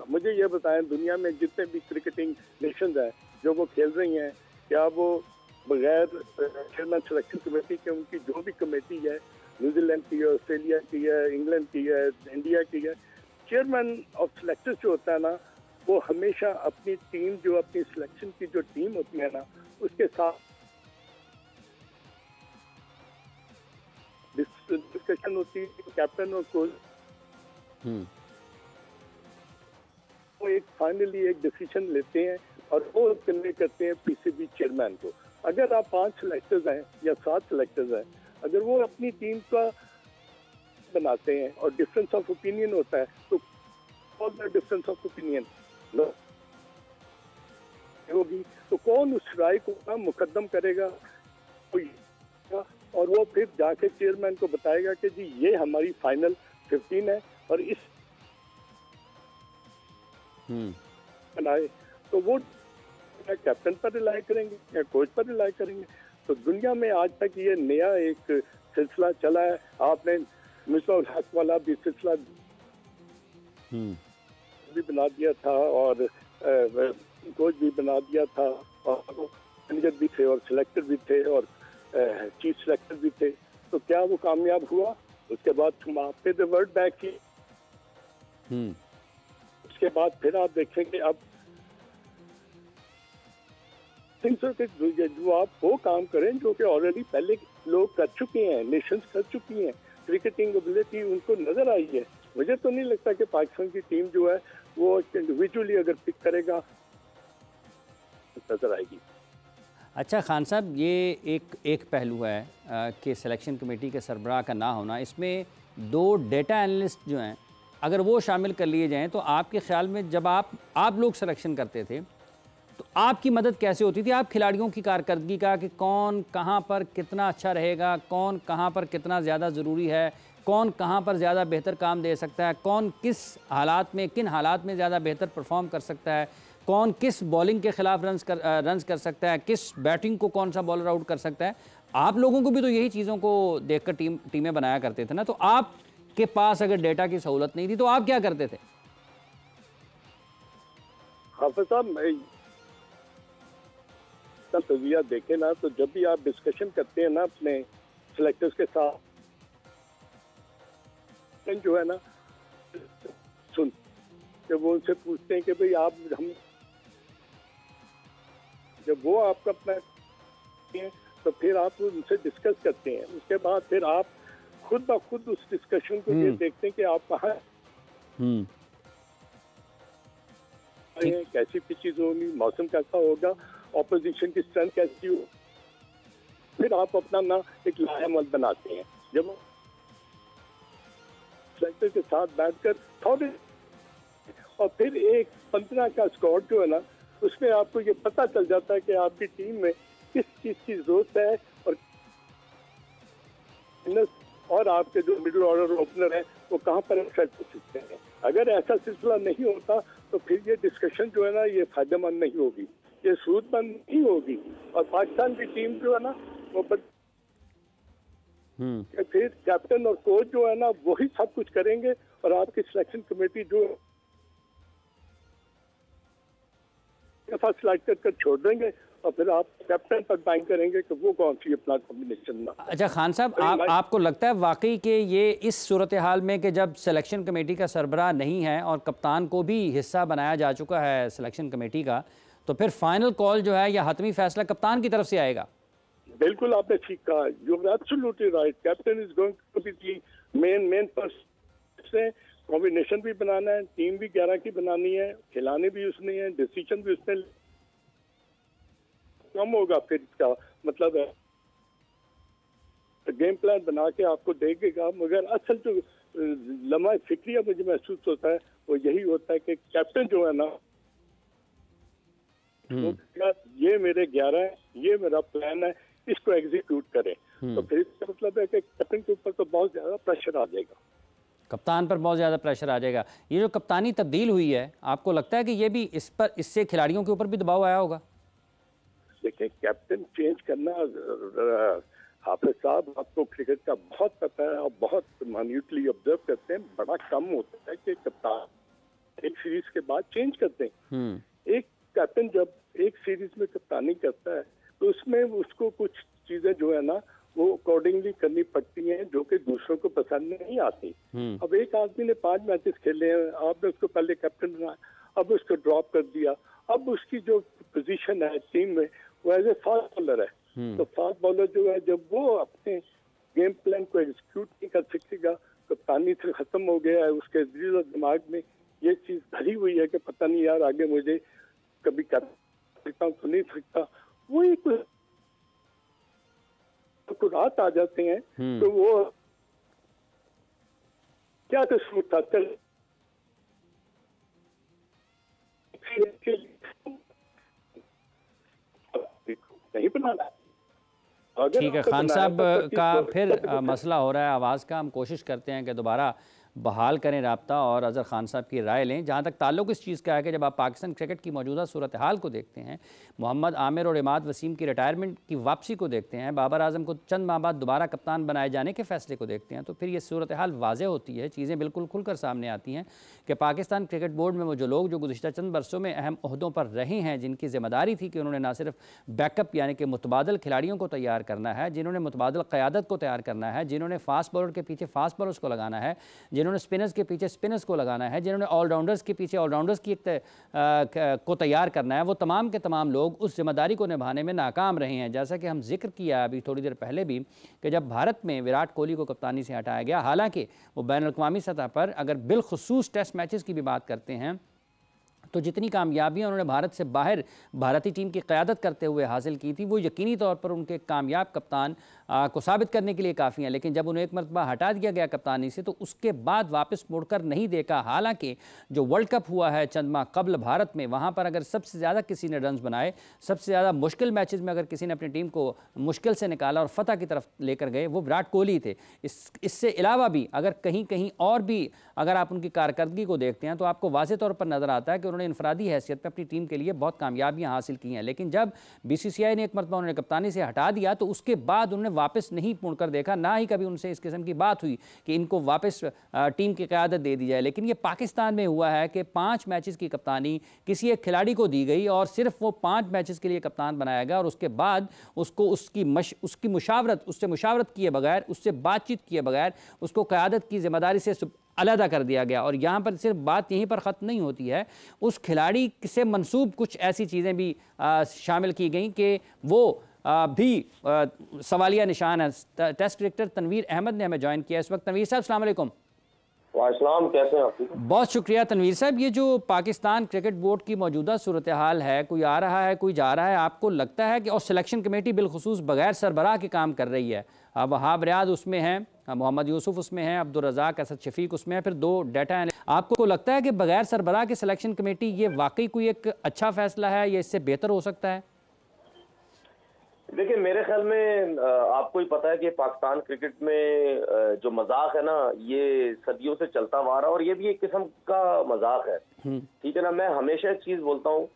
मुझे ये बताएं, दुनिया में जितने भी क्रिकेटिंग नेशंस हैं जो वो खेल रही हैं, क्या वो बगैर चेयरमैन सिलेक्शन कमेटी के, उनकी जो भी कमेटी है, न्यूजीलैंड की है, ऑस्ट्रेलिया की है, इंग्लैंड की है, इंडिया की है, चेयरमैन ऑफ सिलेक्टर्स जो होता है ना, वो हमेशा अपनी टीम, जो अपनी सिलेक्शन की जो टीम होती है ना, उसके साथ डिस्कशन होती है। कैप्टन और कोच वो एक फाइनली एक डिसीजन लेते हैं और वो कन्वे करते हैं पीसीबी चेयरमैन को। अगर आप 5 सिलेक्टर्स हैं या 7 सिलेक्टर्स हैं, अगर वो अपनी टीम का बनाते हैं और डिफरेंस ऑफ ओपिनियन होता है तो all the difference of opinion होगी, तो कौन उस राय को ना मुकद्दम करेगा, और वो फिर जाके चेयरमैन को बताएगा कि जी ये हमारी फाइनल 15 है और इस बनाए, तो वो कैप्टन पर रिलाई करेंगे या कोच पर रिलाई करेंगे। तो दुनिया में आज तक ये नया एक सिलसिला चला है। आपने मिसबाह हक वाला भी सिलसिला भी बना दिया था और कोच भी बना दिया था और मैनेजर भी थे और सिलेक्टर भी थे और चीफ सिलेक्टर भी थे। तो क्या वो कामयाब हुआ? उसके बाद तुम आपने द वर्ड बैक की, उसके बाद फिर आप देखेंगे अब जो आप वो काम करें जो कि ऑलरेडी पहले लोग कर चुके हैं, नेशंस कर चुकी हैं, क्रिकेटिंग एबिलिटी उनको नजर आई है। मुझे तो नहीं लगता कि पाकिस्तान की टीम जो है वो इंडिविजुअली अगर पिक करेगा नजर आएगी। अच्छा खान साहब, ये एक पहलू है कि सिलेक्शन कमेटी के सरबराह का ना होना, इसमें 2 डेटा एनालिस्ट जो हैं अगर वो शामिल कर लिए जाएं तो आपके ख्याल में जब आप लोग सिलेक्शन करते थे तो आपकी मदद कैसे होती थी? आप खिलाड़ियों की कारकर्दगी का कि कौन कहाँ पर कितना अच्छा रहेगा, कौन कहाँ पर कितना ज़्यादा ज़रूरी है, कौन कहाँ पर ज़्यादा बेहतर काम दे सकता है, कौन किस हालात में, किन हालात में ज़्यादा बेहतर परफॉर्म कर सकता है, कौन किस बॉलिंग के खिलाफ रन्स कर सकता है, किस बैटिंग को कौन सा बॉलर आउट कर सकता है। आप लोगों को भी तो यही चीज़ों को देखकर टीमें बनाया करते थे ना। तो आपके पास अगर डेटा की सहूलत नहीं थी तो आप क्या करते थे? हाफिज साहब, तजविया देखे ना, तो जब भी आप डिस्कशन करते हैं ना अपने सिलेक्टर्स के साथ, जो है ना, सुन जब वो उनसे पूछते हैं कि भाई आप हम, जब वो आपका अपना तो फिर आप उनसे डिस्कस करते हैं। उसके बाद फिर आप खुद ब खुद उस डिस्कशन को ये देखते हैं कि आप कहाँ कैसी पिचेज होगी, मौसम कैसा होगा, ऑपोजिशन की स्ट्रेंथ कैसी हो, फिर आप अपना ना एक लाहेमत बनाते हैं। जब सेलेक्टर के साथ बैठकर थोड़े और फिर एक 15 का स्कोर जो है ना, उसमें आपको ये पता चल जाता है कि आपकी टीम में किस चीज की जरूरत है और आपके जो मिडिल ऑर्डर ओपनर है वो कहाँ पर इफेक्ट हो सकते हैं। अगर ऐसा सिलसिला नहीं होता तो फिर ये डिस्कशन जो है ना, ये फायदेमंद नहीं होगी, ये सूदमंद नहीं होगी। और पाकिस्तान की टीम जो है ना, वो फिर कैप्टन और कोच जो है ना, वही सब कुछ करेंगे और आपकी सिलेक्शन कमेटी जो सिलेक्ट कर छोड़ देंगे और फिर आप कैप्टन पर बैंक करेंगे कि वो कौन सी अपना कॉम्बिनेशन ना। अच्छा खान साहब, आपको लगता है वाकई कि ये इस सूरत हाल में कि जब सिलेक्शन कमेटी का सरबराह नहीं है और कप्तान को भी हिस्सा बनाया जा चुका है सिलेक्शन कमेटी का, तो फिर फाइनल कॉल जो है या हतमी फैसला कप्तान की तरफ से आएगा? बिल्कुल आपने ठीक कहा, you are absolutely right. Captain is going to be the main person. Combination भी बनाना है, टीम भी 11 की बनानी है, खिलाने भी उसने है, डिसीजन भी उसने कम होगा, फिर इसका मतलब है गेम प्लान बना के आपको देगा। मगर असल जो लम्हा फिक्रिया मुझे महसूस होता है वो यही होता है कि कैप्टन जो है ना, ये मेरे 11 है, ये मेरा प्लान है, इसको एग्जीक्यूट करें। तो फिर इसका मतलब है कि कैप्टन के ऊपर तो बहुत ज्यादा प्रेशर आ जाएगा, कप्तान पर बहुत ज़्यादा प्रेशर आ जाएगा। ये जो कप्तानी तब्दील हुई है, आपको लगता है कि ये भी इससे खिलाड़ियों के ऊपर भी दबाव आया होगा? देखिए, कैप्टन चेंज करना, हाफिज साहब आपको क्रिकेट का बहुत पता है और बहुत माइन्यूटली ऑब्जर्व करते हैं, बड़ा कम होता है कि कप्तान एक सीरीज के बाद चेंज करते हैं। एक कैप्टन जब एक सीरीज में कप्तानी करता है तो उसमें उसको कुछ चीजें जो है ना, वो अकॉर्डिंगली करनी पड़ती हैं जो कि दूसरों को पसंद नहीं आती। अब एक आदमी ने 5 मैचेस खेले हैं, आपने उसको पहले कैप्टन बनाया, अब उसको ड्रॉप कर दिया, अब उसकी जो पोजीशन है टीम में वो एज ए फास्ट बॉलर है। तो फास्ट बॉलर जो है, जब वो अपने गेम प्लान को एग्जीक्यूट नहीं कर सकेगा, कप्तानी से खत्म हो गया है, उसके दिल और दिमाग में ये चीज भरी हुई है कि पता नहीं यार आगे मुझे कभी कर सकता हूँ तो नहीं सकता, वो एक तो रात आ जाते हैं तो वो क्या कसूर था, चल नहीं बनाना। ठीक है खान साहब का फिर मसला हो रहा है आवाज़ का, हम कोशिश करते हैं कि दोबारा बहाल करें राब्ता और अज़हर खान साहब की राय लें। जहाँ तक ताल्लुक़ इस चीज़ का है कि जब आप पाकिस्तान क्रिकेट की मौजूदा सूरत हाल को देखते हैं, मोहम्मद आमिर और इमाद वसीम की रिटायरमेंट की वापसी को देखते हैं, बाबर आजम को चंद माह बाद दोबारा कप्तान बनाए जाने के फैसले को देखते हैं, तो फिर ये सूरत हाल वाज़ेह होती है, चीज़ें बिल्कुल खुलकर सामने आती हैं कि पाकिस्तान क्रिकेट बोर्ड में वो जो लोग जो गुज़िश्ता चंद बरसों में अहम ओहदों पर रहे हैं, जिनकी ज़िम्मेदारी थी कि उन्होंने ना सिर्फ बैकअप यानी कि मुतबादल खिलाड़ियों को तैयार करना है, जिन्होंने मुतबादल क़यादत को तैयार करना है, जिन्होंने फास्ट बॉलर के पीछे फास्ट बॉलर्स को लगाना है, जिन्होंने स्पिनर्स के पीछे स्पिनर्स को लगाना है, जिन्होंने ऑलराउंडर्स के पीछे ऑलराउंडर्स की को तैयार करना है, वो तमाम के तमाम लोग उस जिम्मेदारी को निभाने में नाकाम रहे हैं। जैसा कि हम जिक्र किया अभी थोड़ी देर पहले भी कि जब भारत में विराट कोहली को कप्तानी से हटाया गया, हालांकि वो बैनुल-अक़वामी सतह पर अगर बिलखुसूस टेस्ट मैचेस की भी बात करते हैं तो जितनी कामयाबियां उन्होंने भारत से बाहर भारतीय टीम की क़यादत करते हुए हासिल की थी, वो यकीनी तौर पर उनके कामयाब कप्तान को साबित करने के लिए काफ़ी हैं। लेकिन जब उन्हें एक मरतबा हटा दिया गया कप्तानी से, तो उसके बाद वापस मुड़कर नहीं देखा। हालांकि जो वर्ल्ड कप हुआ है चंद माह कबल भारत में, वहाँ पर अगर सबसे ज़्यादा किसी ने रन्स बनाए, सबसे ज़्यादा मुश्किल मैचेस में अगर किसी ने अपनी टीम को मुश्किल से निकाला और फतह की तरफ लेकर गए, वो विराट कोहली थे। इससे अलावा भी अगर कहीं कहीं और भी अगर आप उनकी कारकर्दगी को देखते हैं, तो आपको वाज़ेह तौर पर नज़र आता है कि उन्होंने इनफरादी हैसियत पर अपनी टीम के लिए बहुत कामयाबियाँ हासिल की हैं। लेकिन जब BCCI ने एक मरतबा उन्होंने कप्तानी से हटा दिया, तो उसके बाद उन्होंने वापस नहीं मुड़कर देखा, ना ही कभी उनसे इस किस्म की बात हुई कि इनको वापस टीम की क़यादत दे दी जाए। लेकिन ये पाकिस्तान में हुआ है कि 5 मैचेस की कप्तानी किसी एक खिलाड़ी को दी गई और सिर्फ वो 5 मैचेस के लिए कप्तान बनाया गया, और उसके बाद उसको उसकी मुशावरत, उससे मुशावरत किए बगैर, उससे बातचीत किए बगैर उसको क़यादत की जिम्मेदारी से अलहदा कर दिया गया। और यहाँ पर सिर्फ बात यहीं पर ख़त्म नहीं होती है, उस खिलाड़ी से मंसूब कुछ ऐसी चीज़ें भी शामिल की गई कि वो भी सवालिया निशान है। टेस्ट क्रिकेटर तनवीर अहमद ने हमें ज्वाइन किया इस वक्त। तनवीर साहब अस्सलाम वालेकुम। वालेकुम, कैसे हैं आप? बहुत शुक्रिया तनवीर साहब। ये जो पाकिस्तान क्रिकेट बोर्ड की मौजूदा सूरत हाल है, कोई आ रहा है कोई जा रहा है, आपको लगता है कि और सिलेक्शन कमेटी बिलखुसूस बगैर सरबराह के काम कर रही है, वहाब रियाज उसमें हैं, मोहम्मद यूसुफ उसमें हैं, अब्दुल रज़ाक असद शफीक उसमें है, फिर 2 डाटा एनालिस्ट, आपको लगता है कि बगैर सरबराह के सिलेक्शन कमेटी ये वाकई कोई एक अच्छा फैसला है या इससे बेहतर हो सकता है? देखिए, मेरे ख्याल में आपको ही पता है कि पाकिस्तान क्रिकेट में जो मजाक है ना, ये सदियों से चलता हुआ आ रहा है, और ये भी एक किस्म का मजाक है। ठीक है ना। मैं हमेशा एक चीज बोलता हूँ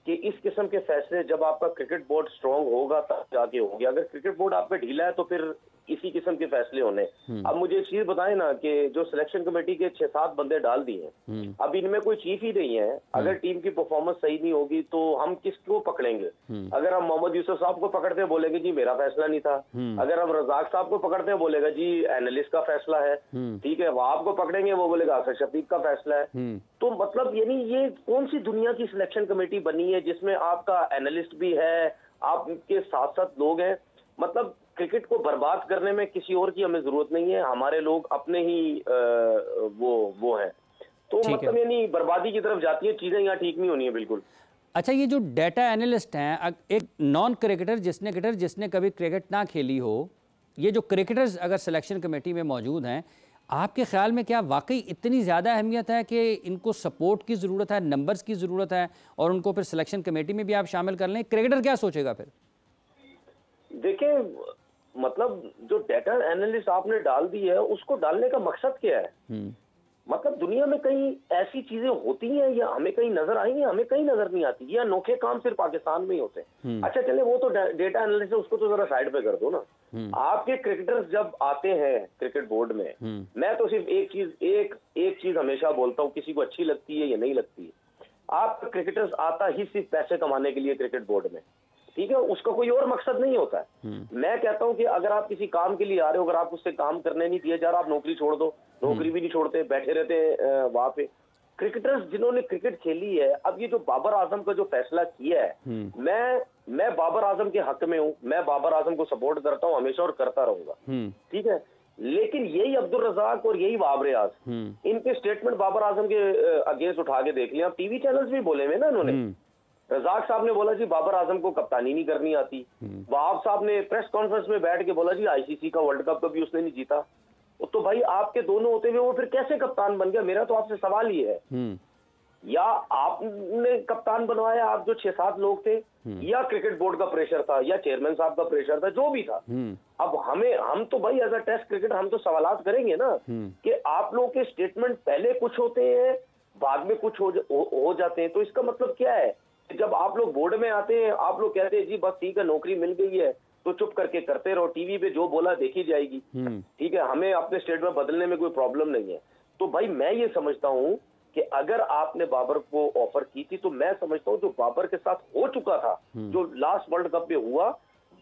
कि इस किस्म के फैसले जब आपका क्रिकेट बोर्ड स्ट्रांग होगा तब जाके होंगे। अगर क्रिकेट बोर्ड आप पे ढीला है तो फिर इसी किस्म के फैसले होने। अब मुझे एक चीज बताएं ना कि जो सिलेक्शन कमेटी के 6-7 बंदे डाल दिए हैं, अब इनमें कोई चीफ ही नहीं है। अगर टीम की परफॉर्मेंस सही नहीं होगी तो हम किसको पकड़ेंगे? अगर हम मोहम्मद यूसुफ साहब को पकड़ते हैं बोलेंगे जी मेरा फैसला नहीं था। अगर हम रजाक साहब को पकड़ते हैं बोलेगा जी एनालिस्ट का फैसला है। ठीक है, वहाब को पकड़ेंगे वो बोलेगा असद शफीक का फैसला है। तो मतलब यानी ये कौन सी दुनिया की सिलेक्शन कमेटी बनी है जिसमें आपका एनालिस्ट भी है, आपके साथ साथ लोग हैं? मतलब क्रिकेट को बर्बाद करने में किसी और की हमें जरूरत नहीं है, हमारे लोग अपने ही वो हैं। तो मतलब यानी बर्बादी की तरफ जाती है चीजें, यहाँ ठीक नहीं होनी है बिल्कुल। अच्छा, ये जो डाटा एनालिस्ट हैं, एक नॉन क्रिकेटर जिसने कभी क्रिकेट ना खेली हो, ये जो क्रिकेटर्स अगर सिलेक्शन कमेटी में मौजूद हैं, आपके ख्याल में क्या वाकई इतनी ज़्यादा अहमियत है कि इनको सपोर्ट की ज़रूरत है, नंबर्स की ज़रूरत है, और उनको फिर सिलेक्शन कमेटी में भी आप शामिल कर लें? क्रिकेटर क्या सोचेगा फिर? देखिए, मतलब जो डाटा एनालिस्ट आपने डाल दी है, उसको डालने का मकसद क्या है? मतलब दुनिया में कहीं ऐसी चीजें होती हैं या हमें कहीं नजर आई हैं? हमें कहीं नजर नहीं आती। ये अनोखे काम सिर्फ पाकिस्तान में ही होते हैं। अच्छा चले, वो तो डेटा एनालिस्ट है, उसको तो जरा साइड पे कर दो ना। आपके क्रिकेटर्स जब आते हैं क्रिकेट बोर्ड में, मैं तो सिर्फ एक चीज हमेशा बोलता हूँ, किसी को अच्छी लगती है या नहीं लगती है, आपका क्रिकेटर्स आता ही सिर्फ पैसे कमाने के लिए क्रिकेट बोर्ड में। ठीक है, उसका कोई और मकसद नहीं होता है। मैं कहता हूं कि अगर आप किसी काम के लिए आ रहे हो, अगर आप उससे काम करने नहीं दिया जा रहा, आप नौकरी छोड़ दो। नौकरी भी नहीं छोड़ते, बैठे रहते हैं वहां पे। क्रिकेटर्स जिन्होंने क्रिकेट खेली है, अब ये जो बाबर आजम का जो फैसला किया है, मैं बाबर आजम के हक में हूँ, मैं बाबर आजम को सपोर्ट करता हूँ हमेशा और करता रहूंगा। ठीक है, लेकिन यही अब्दुल रजाक और यही वहाब रियाज, इनके स्टेटमेंट बाबर आजम के अगेंस्ट उठा के देख लिया। टीवी चैनल्स भी बोले हुए ना इन्होंने। रजाक साहब ने बोला जी बाबर आजम को कप्तानी नहीं करनी आती। वहाब साहब ने प्रेस कॉन्फ्रेंस में बैठ के बोला जी आईसीसी का वर्ल्ड कप कभी उसने नहीं जीता। तो भाई आपके दोनों होते हुए वो फिर कैसे कप्तान बन गया? मेरा तो आपसे सवाल ये है, या आपने कप्तान बनवाया, आप जो 6-7 लोग थे, या क्रिकेट बोर्ड का प्रेशर था, या चेयरमैन साहब का प्रेशर था, जो भी था। अब हम तो भाई एज अ टेस्ट क्रिकेट हम तो सवालात करेंगे ना कि आप लोगों के स्टेटमेंट पहले कुछ होते हैं, बाद में कुछ हो जाते हैं। तो इसका मतलब क्या है? जब आप लोग बोर्ड में आते हैं, आप लोग कहते हैं जी बस ठीक है, नौकरी मिल गई है तो चुप करके करते रहो, टीवी पे जो बोला देखी जाएगी। ठीक है, हमें अपने स्टेट में बदलने में कोई प्रॉब्लम नहीं है। तो भाई मैं ये समझता हूं कि अगर आपने बाबर को ऑफर की थी, तो मैं समझता हूं जो बाबर के साथ हो चुका था, जो लास्ट वर्ल्ड कप में हुआ,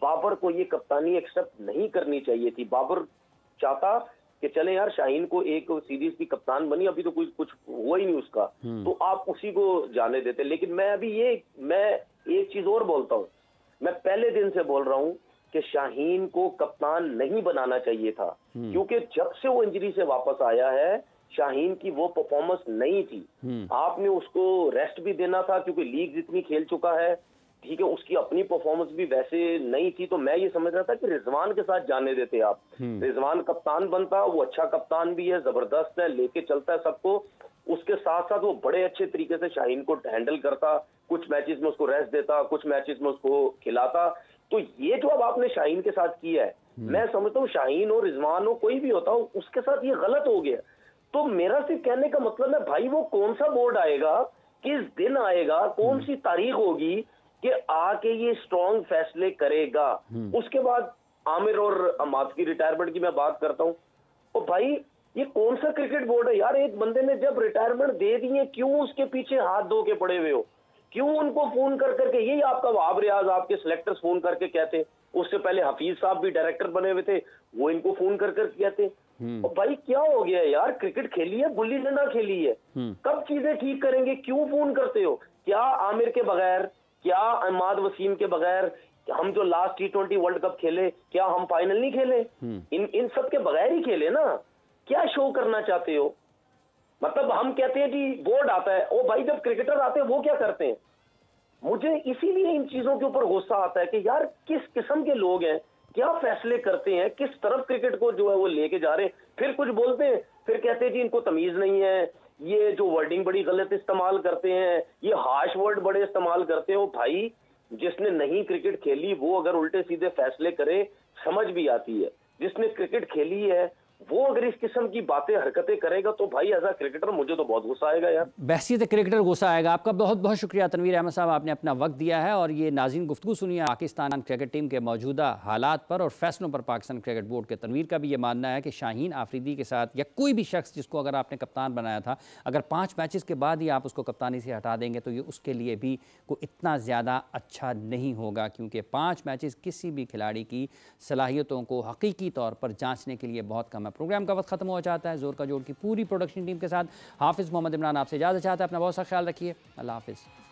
बाबर को ये कप्तानी एक्सेप्ट नहीं करनी चाहिए थी। बाबर चाहता कि चले यार, शाहीन को एक सीरीज की कप्तान बनी, अभी तो कुछ हुआ ही नहीं उसका, तो आप उसी को जाने देते। लेकिन मैं एक चीज और बोलता हूं, मैं पहले दिन से बोल रहा हूं कि शाहीन को कप्तान नहीं बनाना चाहिए था, क्योंकि जब से वो इंजरी से वापस आया है, शाहीन की वो परफॉर्मेंस नहीं थी। आपने उसको रेस्ट भी देना था क्योंकि लीग जितनी खेल चुका है, ठीक है, उसकी अपनी परफॉर्मेंस भी वैसे नहीं थी। तो मैं ये समझ रहा था कि रिजवान के साथ जाने देते आप। रिजवान कप्तान बनता, वो अच्छा कप्तान भी है, जबरदस्त है, लेके चलता है सबको। उसके साथ साथ वो बड़े अच्छे तरीके से शाहीन को हैंडल करता, कुछ मैचेस में उसको रेस्ट देता, कुछ मैचेस में उसको खिलाता। तो ये जो अब आपने शाहीन के साथ किया है, मैं समझता हूँ शाहीन हो, रिजवान हो, कोई भी होता हो, उसके साथ ये गलत हो गया। तो मेरा सिर्फ कहने का मतलब है भाई, वो कौन सा बोर्ड आएगा, किस दिन आएगा, कौन सी तारीख होगी कि आके ये स्ट्रॉन्ग फैसले करेगा। उसके बाद आमिर और अमाद की रिटायरमेंट की मैं बात करता हूँ। तो भाई ये कौन सा क्रिकेट बोर्ड है यार, एक बंदे ने जब रिटायरमेंट दे दी है, क्यों उसके पीछे हाथ धो के पड़े हुए हो? क्यों उनको फोन कर करके, यही आपका वहाब रियाज, आपके सिलेक्टर्स फोन करके कहते, उससे पहले हफीज साहब भी डायरेक्टर बने हुए थे, वो इनको फोन कर कर कहते। और भाई क्या हो गया यार, क्रिकेट खेली है, गुल्ली डंडा खेली है, कब चीजें ठीक करेंगे? क्यों फोन करते हो? क्या आमिर के बगैर, क्या अहमद वसीम के बगैर हम जो लास्ट T20 वर्ल्ड कप खेले, क्या हम फाइनल नहीं खेले? इन सब के बगैर ही खेले ना। क्या शो करना चाहते हो? मतलब हम कहते हैं जी बोर्ड आता है, ओ भाई जब क्रिकेटर आते हैं वो क्या करते हैं? मुझे इसीलिए इन चीजों के ऊपर गुस्सा आता है कि यार किस किस्म के लोग हैं, क्या फैसले करते हैं, किस तरफ क्रिकेट को जो है वो लेके जा रहे हैं। फिर कुछ बोलते हैं, फिर कहते हैं जी इनको तमीज नहीं है, ये जो वर्डिंग बड़ी गलत इस्तेमाल करते हैं, ये हार्श वर्ड बड़े इस्तेमाल करते हो। भाई जिसने नहीं क्रिकेट खेली वो अगर उल्टे सीधे फैसले करे, समझ भी आती है। जिसने क्रिकेट खेली है वो अगर इस किस्म की बातें हरकतें करेगा तो भाई एज अ क्रिकेटर मुझे तो बहुत गुस्सा आएगा यार। बहसीत क्रिकेटर गुस्सा आएगा। आपका बहुत बहुत शुक्रिया तनवीर अहमद साहब, आपने अपना वक्त दिया है और ये नाज़रीन गुफ्तगू सुनी है पाकिस्तान क्रिकेट टीम के मौजूदा हालात पर और फैसलों पर। पाकिस्तान क्रिकेट बोर्ड के तनवीर का भी ये मानना है कि शाहीन आफरीदी के साथ या कोई भी शख्स जिसको अगर आपने कप्तान बनाया था, अगर 5 मैचेस के बाद ही आप उसको कप्तानी से हटा देंगे तो ये उसके लिए भी कोई इतना ज़्यादा अच्छा नहीं होगा, क्योंकि 5 मैचेस किसी भी खिलाड़ी की सलाहियतों को हकीकी तौर पर जाँचने के लिए बहुत कम है। प्रोग्राम का वक्त खत्म हो जाता है। जोर का जोड़ की पूरी प्रोडक्शन टीम के साथ हाफिज़ मोहम्मद इमरान आपसे इजाज़त चाहता है। अपना बहुत सा ख्याल रखिए। अल्लाह हाफिज़।